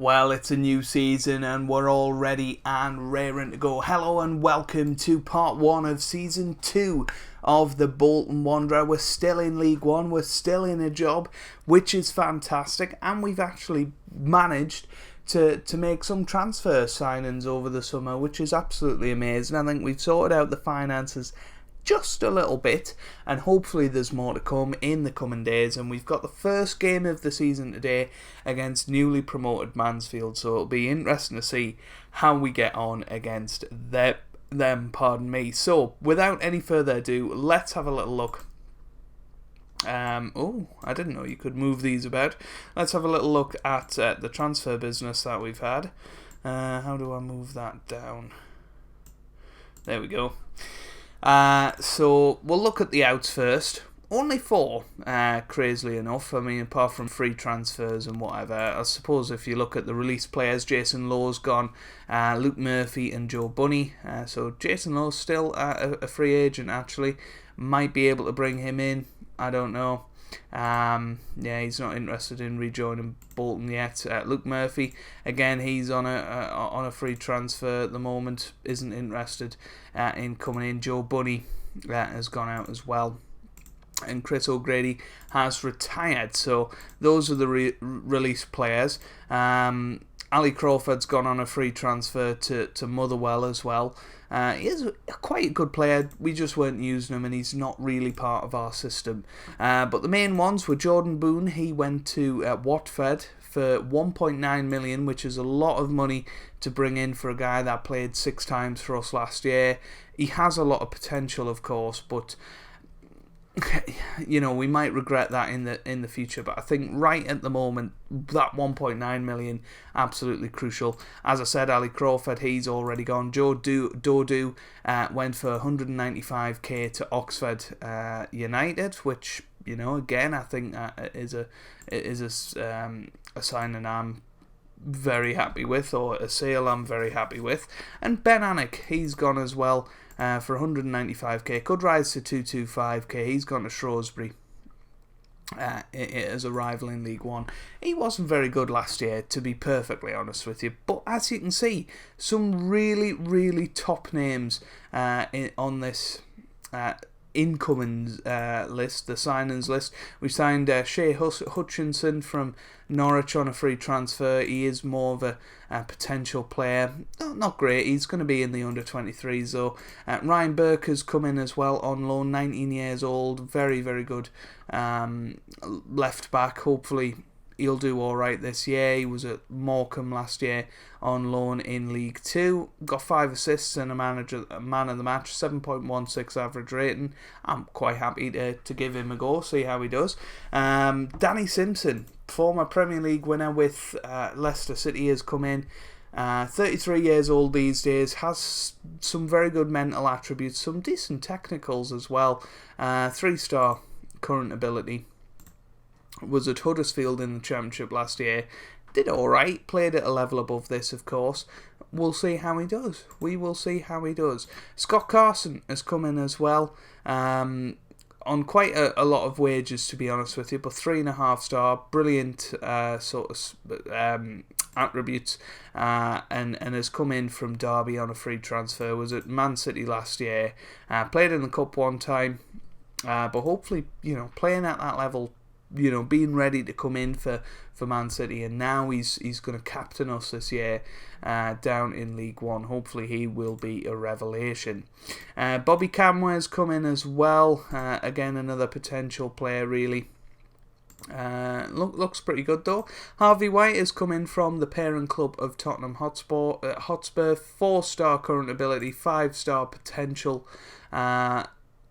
Well, it's a new season and we're all ready and raring to go. Hello and welcome to part 1 of season 2 of the Bolton Wanderer. We're still in League 1, we're still in a job, which is fantastic, and we've actually managed to make some transfer signings over the summer, which is absolutely amazing. I think we've sorted out the finances just a little bit, and hopefully there's more to come in the coming days. And we've got the first game of the season today against newly promoted Mansfield, so it'll be interesting to see how we get on against them. So without any further ado, let's have a little look. I didn't know you could move these about. Let's have a little look at the transfer business that we've had. How do I move that down? There we go. So we'll look at the outs first. Only 4, crazily enough. I mean, apart from free transfers and whatever. I suppose if you look at the released players, Jason Lowe's gone, Luke Murphy and Joe Bunny. So Jason Lowe's still a free agent, actually. Might be able to bring him in. I don't know. He's not interested in rejoining Bolton yet. Luke Murphy, again, he's on a free transfer at the moment. Isn't interested in coming in. Joe Bunny has gone out as well, and Chris O'Grady has retired. So those are the released players. Ali Crawford's gone on a free transfer to Motherwell as well. He is quite a good player, we just weren't using him and he's not really part of our system. But the main ones were Jordan Boone. He went to Watford for 1.9 million, which is a lot of money to bring in for a guy that played 6 times for us last year. He has a lot of potential, of course, but we might regret that in the future. But I think right at the moment, that 1.9 million, absolutely crucial. As I said, Ali Crawford, he's already gone. Joe Dodu went for 195k to Oxford United, which, again, I think is a signing I'm very happy with, or a sale I'm very happy with. And Ben Anik, he's gone as well. For 195k, could rise to 225k. He's gone to Shrewsbury as a rival in League 1. He wasn't very good last year, to be perfectly honest with you, but as you can see, some really, really top names on this incoming list, the signings list. We signed Shea Hutchinson from Norwich on a free transfer. He is more of a potential player. Not great. He's going to be in the under-23s though. Ryan Burke has come in as well on loan, 19 years old. Very, very good left back. Hopefully he'll do alright this year. He was at Morecambe last year on loan in League 2. Got 5 assists and a man of the match, 7.16 average rating. I'm quite happy to give him a go, see how he does. Danny Simpson, former Premier League winner with Leicester City, has come in. 33 years old these days, has some very good mental attributes, some decent technicals as well. 3-star current ability. Was at Huddersfield in the Championship last year. Did alright, played at a level above this, of course. We'll see how he does. We will see how he does. Scott Carson has come in as well. On quite a lot of wages, to be honest with you, but 3.5-star, brilliant attributes, and has come in from Derby on a free transfer. Was at Man City last year. Played in the Cup one time, but hopefully, playing at that level, being ready to come in for Man City, and now he's going to captain us this year down in League 1. Hopefully he will be a revelation. Bobby Camware's come in as well. Again, another potential player, really. Looks pretty good though. Harvey White has come in from the parent club of Tottenham Hotspur. 4-star current ability, 5-star potential.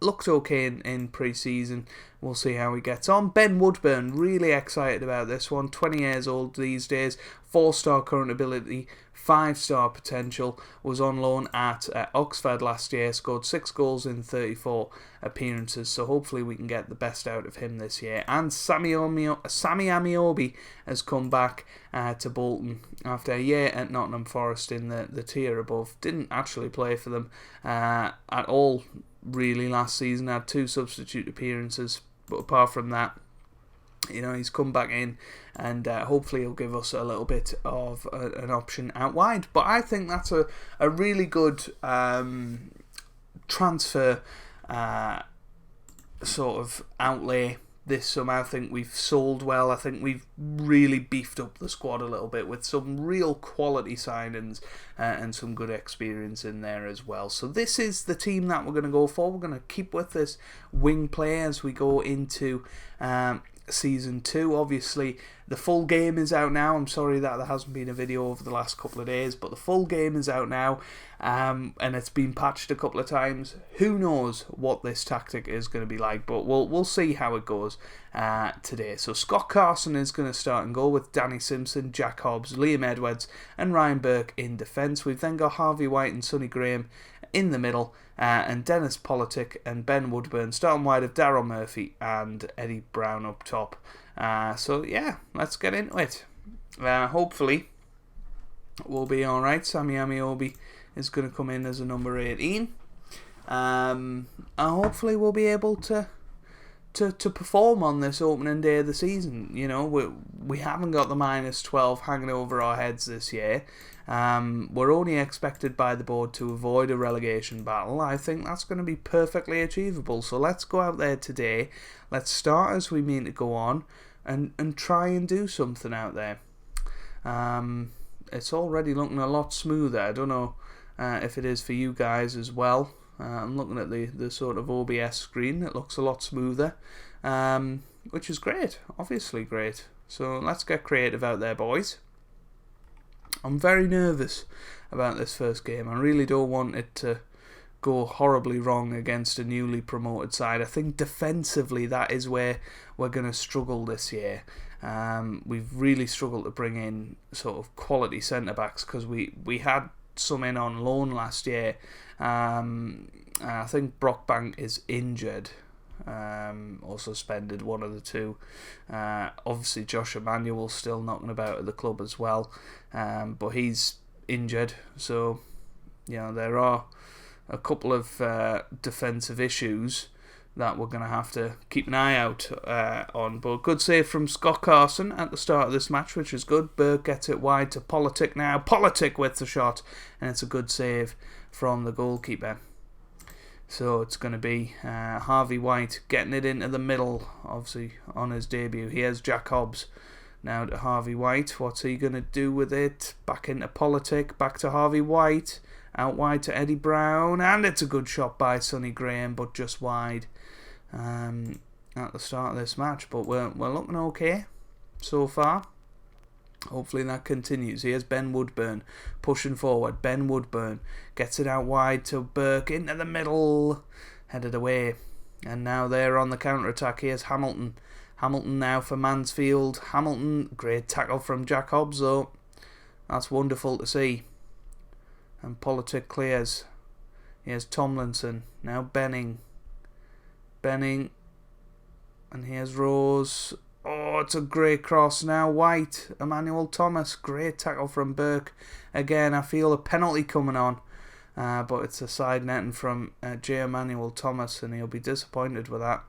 Looked okay in pre-season. We'll see how he gets on. Ben Woodburn, really excited about this one. 20 years old these days. 4-star current ability, 5-star potential. Was on loan at Oxford last year. Scored 6 goals in 34 appearances. So hopefully we can get the best out of him this year. And Sammy Amiobi has come back to Bolton after a year at Nottingham Forest in the tier above. Didn't actually play for them at all really last season. Had 2 substitute appearances, but apart from that, You know, he's come back in, and hopefully he'll give us a little bit of an option out wide. But I think that's a really good transfer sort of outlay this summer. I think we've sold well. I think we've really beefed up the squad a little bit with some real quality signings and some good experience in there as well. So this is the team that we're going to go for. We're going to keep with this wing play as we go into Season 2. Obviously, the full game is out now. I'm sorry that there hasn't been a video over the last couple of days, but the full game is out now, and it's been patched a couple of times. Who knows what this tactic is going to be like, but we'll see how it goes today. So Scott Carson is going to start and goal with Danny Simpson, Jack Hobbs, Liam Edwards and Ryan Burke in defence. We've then got Harvey White and Sonny Graham in the middle, and Dennis Politic and Ben Woodburn starting wide of Daryl Murphy and Eddie Brown up top. So yeah, let's get into it. Hopefully we'll be alright. Sammy Amiobi is going to come in as a number 18. And hopefully we'll be able to perform on this opening day of the season. You know, we haven't got the -12 hanging over our heads this year. We're only expected by the board to avoid a relegation battle. I think that's going to be perfectly achievable. So let's go out there today. Let's start as we mean to go on and try and do something out there. It's already looking a lot smoother. I don't know if it is for you guys as well. I'm looking at the sort of OBS screen. It looks a lot smoother, which is great, obviously great. So let's get creative out there, boys. I'm very nervous about this first game. I really don't want it to go horribly wrong against a newly promoted side. I think defensively that is where we're going to struggle this year. We've really struggled to bring in sort of quality centre-backs because we had some in on loan last year. I think Brockbank is injured or suspended, one of the two. Obviously Josh Emmanuel's still knocking about at the club as well, but he's injured, so you know there are a couple of defensive issues that we're going to have to keep an eye out on. But good save from Scott Carson at the start of this match, which is good. Burke gets it wide to Politic now. Politic with the shot, and it's a good save from the goalkeeper. So it's going to be Harvey White getting it into the middle, obviously on his debut. Here's Jack Hobbs now to Harvey White. What's he going to do with it? Back into Politic, back to Harvey White, out wide to Eddie Brown, and it's a good shot by Sonny Graham, but just wide at the start of this match. But we're looking okay so far. Hopefully that continues. Here's Ben Woodburn pushing forward. Ben Woodburn gets it out wide to Burke into the middle, headed away, and now they're on the counter-attack. Here's Hamilton. Hamilton now for Mansfield. Hamilton, great tackle from Jack Hobbs though. That's wonderful to see. And Politic clears. Here's Tomlinson. Now Benning. And here's Rose. Oh, it's a great cross now. White. Emmanuel Thomas. Great tackle from Burke. Again, I feel a penalty coming on. But it's a side netting from J. Emmanuel Thomas, and he'll be disappointed with that.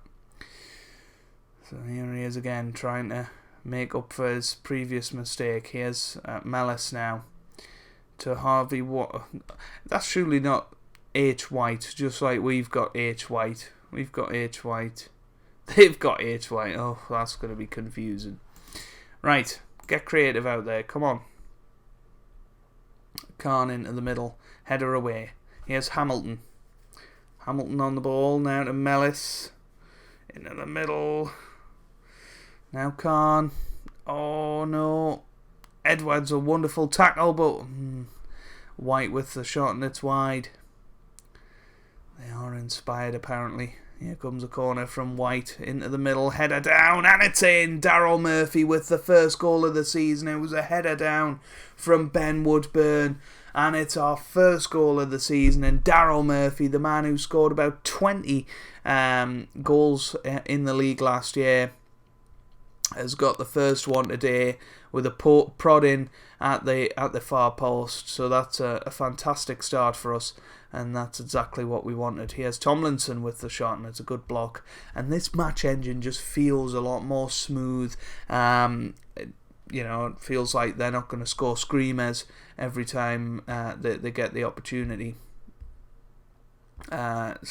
So here he is again, trying to make up for his previous mistake. Here's Mellis now to Harvey. That's surely not H. White, just like we've got H. White. We've got H. White. They've got H. White. Oh, that's going to be confusing. Right, get creative out there. Come on. Khan into the middle. Header away. Here's Hamilton. Hamilton on the ball. Now to Mellis. Into the middle. Now Khan. Oh, no. Edwards, a wonderful tackle, but White with the shot, and it's wide. They are inspired, apparently. Here comes a corner from White into the middle, header down, and it's in. Daryl Murphy with the first goal of the season. It was a header down from Ben Woodburn, and it's our first goal of the season. And Daryl Murphy, the man who scored about 20 goals in the league last year, has got the first one today with a prod in at the far post. So that's a fantastic start for us, and that's exactly what we wanted. Here's Tomlinson with the shot, and it's a good block. And this match engine just feels a lot more smooth. It feels like they're not going to score screamers every time they get the opportunity.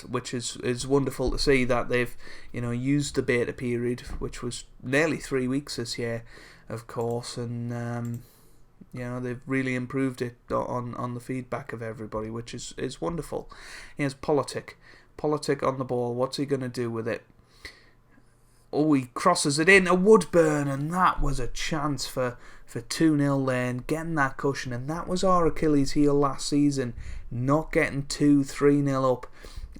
Which is wonderful to see that they've used the beta period, which was nearly 3 weeks this year, of course, and they've really improved it on the feedback of everybody, which is wonderful. Here's Politic on the ball. What's he going to do with it? Oh, he crosses it in, a Woodburn, and that was a chance for 2-0 then, getting that cushion, and that was our Achilles heel last season, not getting 2-3-0 up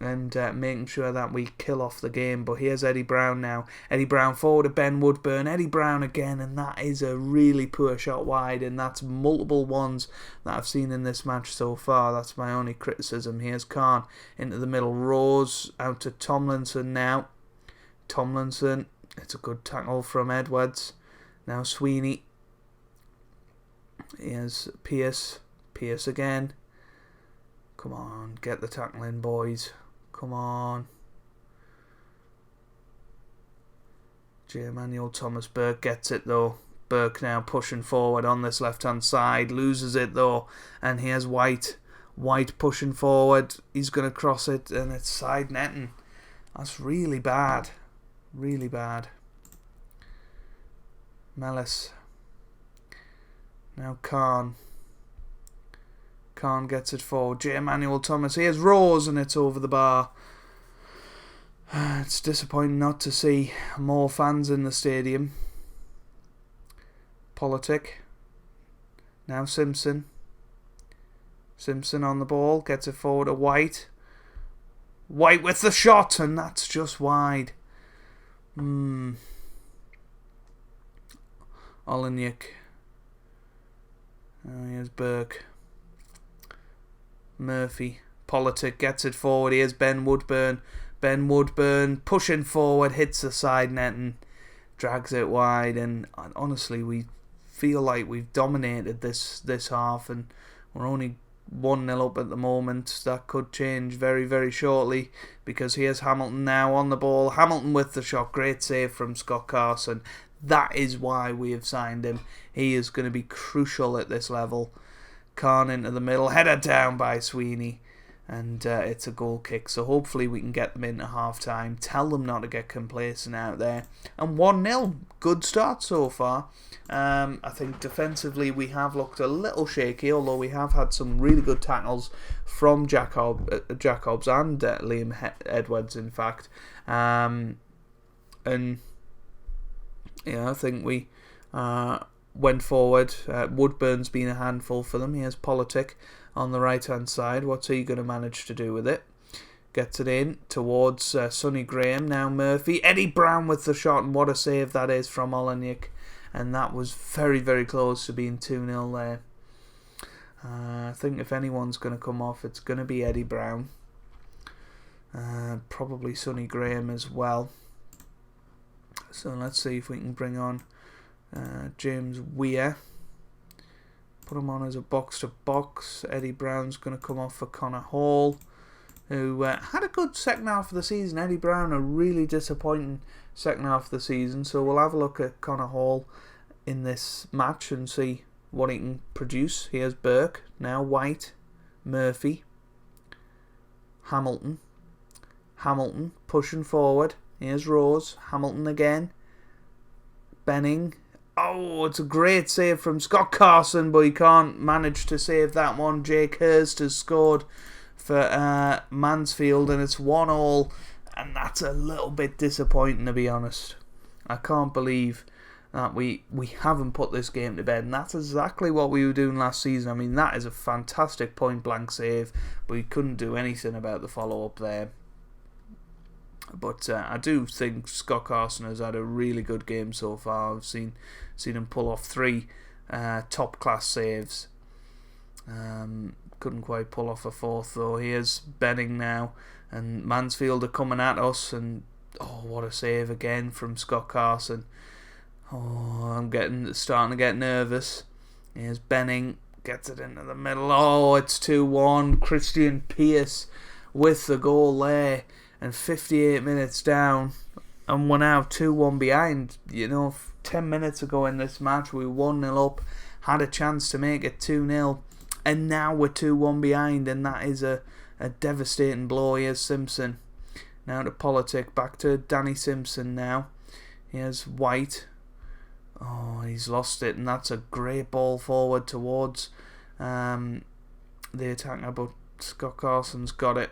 and making sure that we kill off the game. But here's Eddie Brown now. Eddie Brown forward to Ben Woodburn, Eddie Brown again, and that is a really poor shot wide, and that's multiple ones that I've seen in this match so far. That's my only criticism. Here's Khan into the middle, Rose out to Tomlinson now. Tomlinson, it's a good tackle from Edwards. Now Sweeney. Here's Pierce again. Come on, get the tackle in, boys. Come on. J. Emmanuel Thomas Burke gets it though. Burke now pushing forward on this left hand side, loses it though, and here's White pushing forward. He's going to cross it, and it's side netting. That's really bad. Really bad. Mellis. Now Khan gets it forward. J. Emmanuel Thomas. Here's Rose, and it's over the bar. It's disappointing not to see more fans in the stadium. Politic. Now Simpson. Simpson on the ball. Gets it forward to White. White with the shot, and that's just wide. Olenyuk. Here's Burke. Murphy. Politic gets it forward. Here's Ben Woodburn. Ben Woodburn pushing forward, hits the side net and drags it wide. And honestly, we feel like we've dominated this half, and we're only 1-0 up at the moment. That could change very, very shortly, because here's Hamilton now on the ball. Hamilton with the shot. Great save from Scott Carson. That is why we have signed him. He is going to be crucial at this level. Khan into the middle. Header down by Sweeney. And it's a goal kick. So hopefully we can get them into half time. Tell them not to get complacent out there. And 1-0. Good start so far. I think defensively we have looked a little shaky, although we have had some really good tackles from Jacobs and Liam Edwards, in fact. And I think we went forward. Woodburn's been a handful for them. Here's Politic on the right hand side. What's he going to manage to do with it? Gets it in towards Sonny Graham. Now Murphy. Eddie Brown with the shot, and what a save that is from Olenyuk. And that was very, very close to being 2-0 there. I think if anyone's going to come off, it's going to be Eddie Brown. Probably Sonny Graham as well. So let's see if we can bring on James Weir. Put him on as a box-to-box. Eddie Brown's going to come off for Connor Hall, who had a good second half of the season. Eddie Brown, a really disappointing second half of the season. So we'll have a look at Connor Hall in this match and see what he can produce. Here's Burke. Now White. Murphy. Hamilton pushing forward. Here's Rose. Hamilton again. Benning. Oh, it's a great save from Scott Carson, but he can't manage to save that one. Jake Hurst has scored for Mansfield, and it's 1-1, and that's a little bit disappointing, to be honest. I can't believe that we haven't put this game to bed, and that's exactly what we were doing last season. I mean, that is a fantastic point-blank save, but we couldn't do anything about the follow-up there. But I do think Scott Carson has had a really good game so far. I've seen him pull off 3 top-class saves. Couldn't quite pull off a 4th, though. Here's Benning now, and Mansfield are coming at us, and oh, what a save again from Scott Carson. Oh, I'm starting to get nervous. Here's Benning, gets it into the middle. Oh, it's 2-1. Christian Pearce with the goal there, and 58 minutes down, and we're now 2-1 behind. 10 minutes ago in this match we were 1-0 up, had a chance to make it 2-0, and now we're 2-1 behind, and that is a devastating blow. Here's Simpson, now to Politic, back to Danny Simpson now. Here's White. Oh, he's lost it, and that's a great ball forward towards the attacker, but Scott Carson's got it.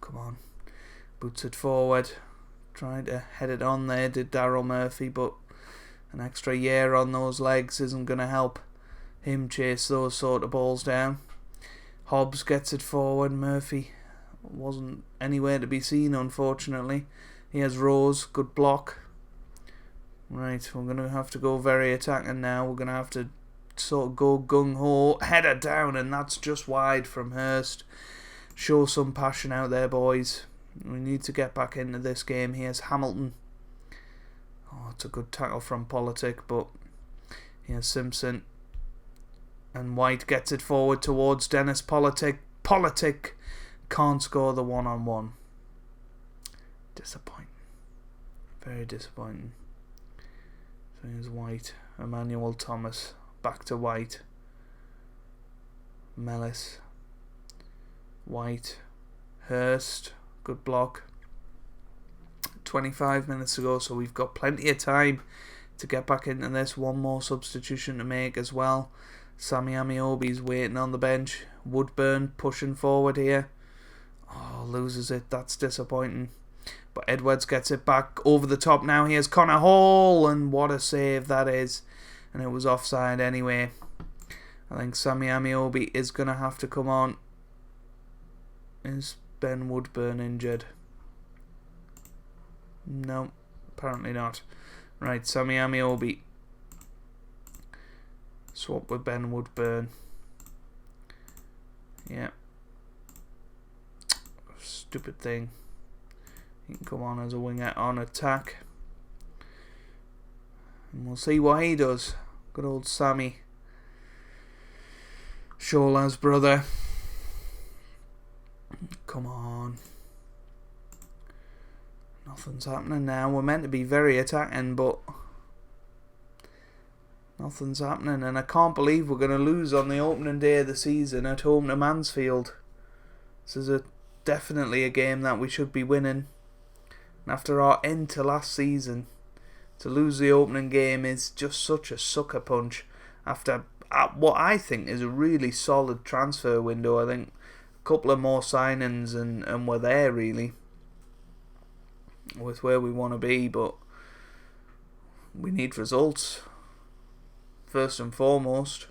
Come on, boots it forward, trying to head it on there, did Daryl Murphy, but an extra year on those legs isn't going to help him chase those sort of balls down. Hobbs gets it forward, Murphy wasn't anywhere to be seen, unfortunately. He has Rose, good block. Right, we're going to have to go very attacking now. We're going to have to sort of go gung-ho, header down, and that's just wide from Hurst. Show some passion out there, boys. We need to get back into this game. Here's Hamilton. Oh, it's a good tackle from Politic, but here's Simpson. And White gets it forward towards Dennis Politic. Politic can't score the one-on-one. Disappointing. Very disappointing. So here's White. Emmanuel Thomas. Back to White. Mellis. White. Hurst. Good block. 25 minutes ago, so we've got plenty of time to get back into this. One more substitution to make as well. Sammy Amiobi's waiting on the bench. Woodburn pushing forward here. Oh, loses it. That's disappointing. But Edwards gets it back over the top now. Here's Connor Hall, and what a save that is. And it was offside anyway. I think Sammy Amiobi is going to have to come on. Is Ben Woodburn injured? No, apparently not. Right, Sammy Amiobi. Swap with Ben Woodburn. Yeah. Stupid thing. He can come on as a winger on attack. And we'll see what he does. Good old Sammy. Shola's brother. Come on. Nothing's happening now. We're meant to be very attacking, but nothing's happening. And I can't believe we're going to lose on the opening day of the season at home to Mansfield. This is definitely a game that we should be winning. And after our end to last season, to lose the opening game is just such a sucker punch. After what I think is a really solid transfer window. I think a couple of more signings and we're there really with where we want to be, but we need results first and foremost.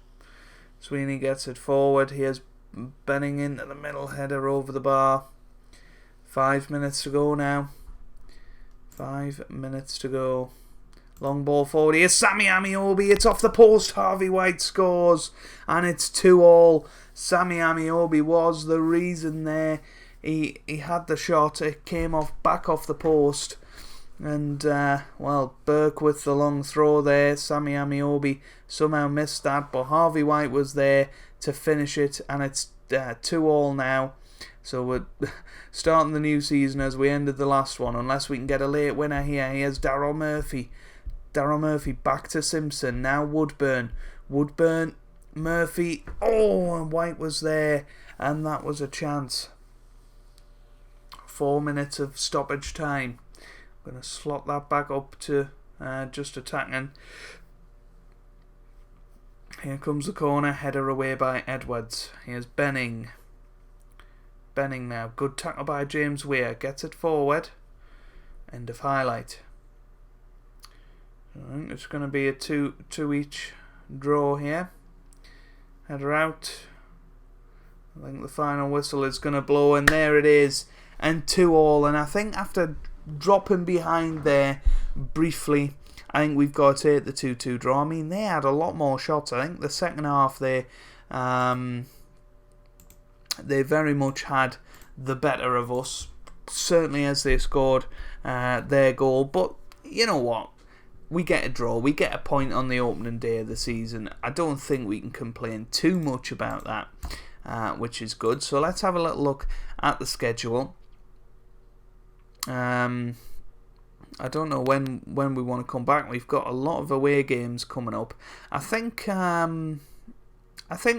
Sweeney gets it forward. Here's Benning into the middle, header over the bar. 5 minutes to go now. 5 minutes to go. Long ball forward. Here's Sammy Amiobi. It's off the post. Harvey White scores. And it's 2-2. Sammy Amiobi was the reason there. He had the shot. It came back off the post. And, Burke with the long throw there. Sammy Amiobi somehow missed that. But Harvey White was there to finish it. And it's 2-2 now. So we're starting the new season as we ended the last one. Unless we can get a late winner here. Here's Daryl Murphy. Daryl Murphy back to Simpson. Now Woodburn. Woodburn. Murphy. Oh, and White was there. And that was a chance. 4 minutes of stoppage time. I'm going to slot that back up to just attacking. Here comes the corner. Header away by Edwards. Here's Benning. Benning now. Good tackle by James Weir. Gets it forward. End of highlight. I think it's going to be a two each draw here. Header out. I think the final whistle is going to blow, and there it is. And 2-2. And I think after dropping behind there briefly, I think we've got to take the 2-2 draw. I mean, they had a lot more shots. I think the second half they very much had the better of us, certainly as they scored their goal. But you know what? we get a draw, we get a point on the opening day of the season. I don't think we can complain too much about that, which is good. So let's have a little look at the schedule. I don't know when we want to come back. We've got a lot of away games coming up. I think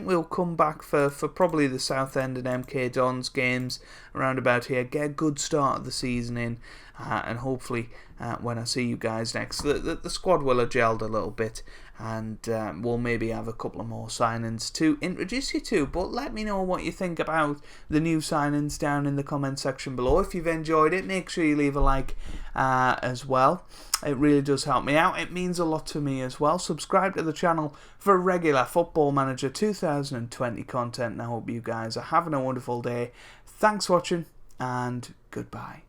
we'll come back for probably the Southend and MK Dons games around about here. Get a good start of the season in, and hopefully when I see you guys next, the squad will have gelled a little bit, and we'll maybe have a couple of more signings to introduce you to. But let me know what you think about the new signings down in the comment section below. If you've enjoyed it, make sure you leave a like as well. It really does help me out. It means a lot to me as well. Subscribe to the channel for regular Football Manager 2020 content, and I hope you guys are having a wonderful day. Thanks for watching, and goodbye.